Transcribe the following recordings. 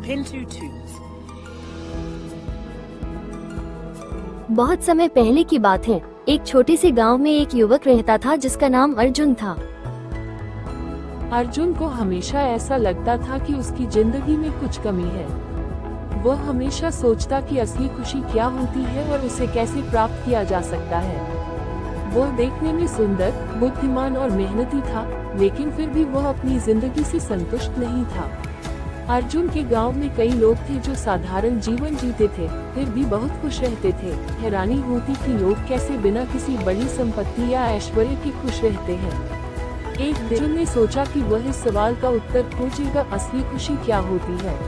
Pinto Tooth. बहुत समय पहले की बात है। एक छोटे से गांव में एक युवक रहता था जिसका नाम अर्जुन था। अर्जुन को हमेशा ऐसा लगता था कि उसकी जिंदगी में कुछ कमी है। वह हमेशा सोचता कि असली खुशी क्या होती है और उसे कैसे प्राप्त किया जा सकता है। वह देखने में सुंदर, बुद्धिमान और मेहनती था, लेकिन फिर भी वह अपनी जिंदगी से संतुष्ट नहीं था। अर्जुन के गांव में कई लोग थे जो साधारण जीवन जीते थे, फिर भी बहुत खुश रहते थे। हैरानी होती कि लोग कैसे बिना किसी बड़ी संपत्ति या ऐश्वर्य के खुश रहते हैं। एक दिन अर्जुन ने सोचा कि वह इस सवाल का उत्तर खोजेगा, असली खुशी क्या होती है।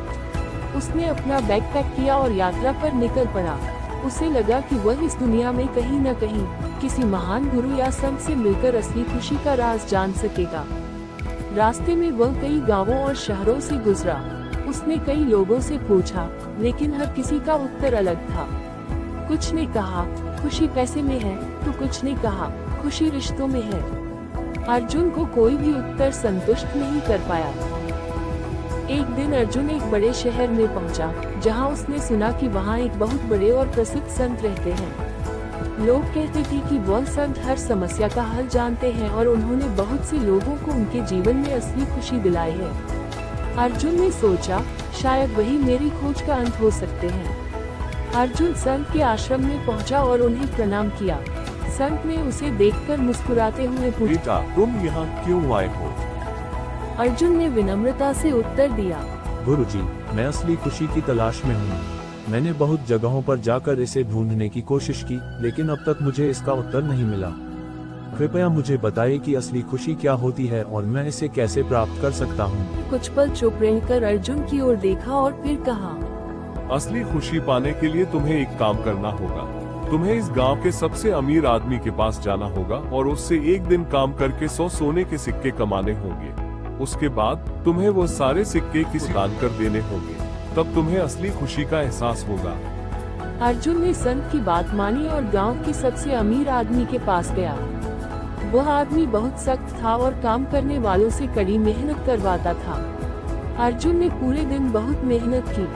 उसने अपना बैकपैक किया और यात्रा पर निकल पड़ा। उसे लगा कि वह इस दुनिया में कहीं न कहीं किसी महान गुरु या संत से मिलकर असली खुशी का राज जान सकेगा। रास्ते में वह कई गांवों और शहरों से गुजरा। उसने कई लोगों से पूछा, लेकिन हर किसी का उत्तर अलग था। कुछ ने कहा खुशी पैसे में है, तो कुछ ने कहा खुशी रिश्तों में है। अर्जुन को कोई भी उत्तर संतुष्ट नहीं कर पाया। एक दिन अर्जुन एक बड़े शहर में पहुंचा, जहां उसने सुना कि वहां एक बहुत बड़े और प्रसिद्ध संत रहते हैं। लोग कहते थे कि वह संत हर समस्या का हल जानते हैं और उन्होंने बहुत से लोगों को उनके जीवन में असली खुशी दिलाई है। अर्जुन ने सोचा, शायद वही मेरी खोज का अंत हो सकते हैं। अर्जुन संत के आश्रम में पहुंचा और उन्हें प्रणाम किया। संत ने उसे देखकर मुस्कुराते हुए पूछा, बेटा, तुम यहाँ क्यों आए हो? अर्जुन ने विनम्रता से उत्तर दिया, गुरुजी, मैं असली खुशी की तलाश में हूँ। मैंने बहुत जगहों पर जाकर इसे ढूंढने की कोशिश की, लेकिन अब तक मुझे इसका उत्तर नहीं मिला। कृपया मुझे बताइए कि असली खुशी क्या होती है और मैं इसे कैसे प्राप्त कर सकता हूँ। कुछ पल चुप रहकर अर्जुन की ओर देखा और फिर कहा, असली खुशी पाने के लिए तुम्हें एक काम करना होगा। तुम्हें इस गांव के सबसे अमीर आदमी के पास जाना होगा और उससे एक दिन काम करके 100 सोने के सिक्के कमाने होंगे। उसके बाद तुम्हें वो सारे सिक्के किसी दान कर देने होंगे, तब तुम्हें असली खुशी का एहसास होगा। अर्जुन ने संत की बात मानी और गांव के सबसे अमीर आदमी के पास गया। वह आदमी बहुत सख्त था और काम करने वालों से कड़ी मेहनत करवाता था। अर्जुन ने पूरे दिन बहुत मेहनत की।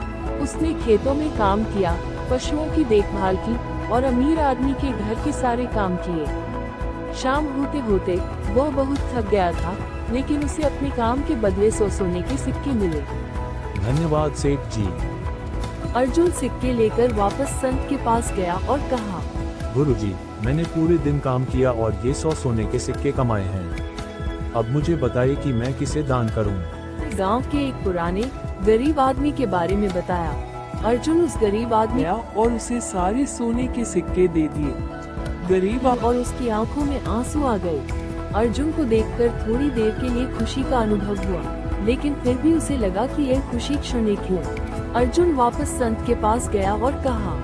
उसने खेतों में काम किया, पशुओं की देखभाल की और अमीर आदमी के घर के सारे काम किए। शाम होते होते वह बहुत थक गया था, लेकिन उसे अपने काम के बदले 100 सोने के सिक्के मिले। धन्यवाद सेठ जी। अर्जुन सिक्के लेकर वापस संत के पास गया और कहा, गुरुजी, मैंने पूरे दिन काम किया और ये 100 सोने के सिक्के कमाए हैं। अब मुझे बताइए कि मैं किसे दान करूं। गांव के एक पुराने गरीब आदमी के बारे में बताया। अर्जुन उस गरीब आदमी और उसे सारे सोने के सिक्के दे दिए। गरीब और उसकी आंखों में आंसू आ गए। अर्जुन को देखकर थोड़ी देर के लिए खुशी का अनुभव हुआ, लेकिन फिर भी उसे लगा कि यह खुशी क्षणिक है। अर्जुन वापस संत के पास गया और कहा,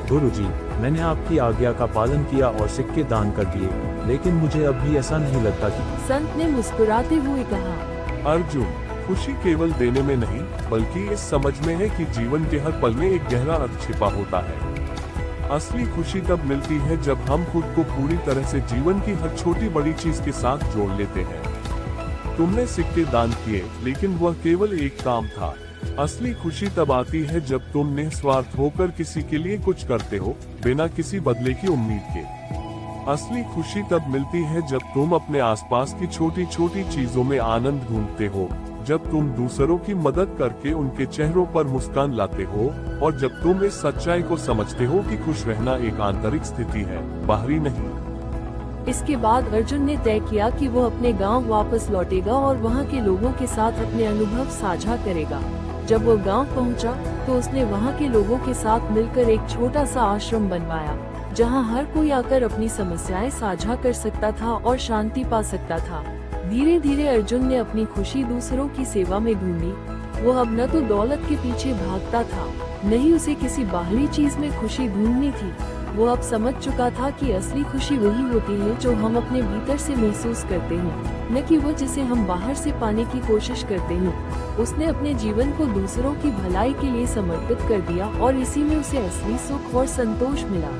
गुरुजी, मैंने आपकी आज्ञा का पालन किया और सिक्के दान कर दिए, लेकिन मुझे अब भी ऐसा नहीं लगता कि। संत ने मुस्कुराते हुए कहा, अर्जुन, खुशी केवल देने में नहीं, बल्कि इस समझ में है कि जीवन के हर पल में एक गहरा अर्थ छिपा होता है। असली खुशी तब मिलती है जब हम खुद को पूरी तरह से जीवन की हर छोटी बड़ी चीज के साथ जोड़ लेते हैं। तुमने सिक्के दान किए, लेकिन वह केवल एक काम था। असली खुशी तब आती है जब तुम निस्वार्थ होकर किसी के लिए कुछ करते हो, बिना किसी बदले की उम्मीद के। असली खुशी तब मिलती है जब तुम अपने आसपास की छोटी छोटी चीजों में आनंद ढूंढते हो, जब तुम दूसरों की मदद करके उनके चेहरों पर मुस्कान लाते हो, और जब तुम इस सच्चाई को समझते हो कि खुश रहना एक आंतरिक स्थिति है, बाहरी नहीं। इसके बाद अर्जुन ने तय किया कि वो अपने गांव वापस लौटेगा और वहां के लोगों के साथ अपने अनुभव साझा करेगा। जब वो गांव पहुंचा, तो उसने वहां के लोगों के साथ मिलकर एक छोटा सा आश्रम बनवाया, जहां हर कोई आकर अपनी समस्याएं साझा कर सकता था और शांति पा सकता था। धीरे धीरे अर्जुन ने अपनी खुशी दूसरों की सेवा में ढूंढी। वो अब न तो दौलत के पीछे भागता था, न ही उसे किसी बाहरी चीज में खुशी ढूंढनी थी। वो अब समझ चुका था कि असली खुशी वही होती है जो हम अपने भीतर से महसूस करते हैं, न कि वो जिसे हम बाहर से पाने की कोशिश करते हैं। उसने अपने जीवन को दूसरों की भलाई के लिए समर्पित कर दिया और इसी में उसे असली सुख और संतोष मिला।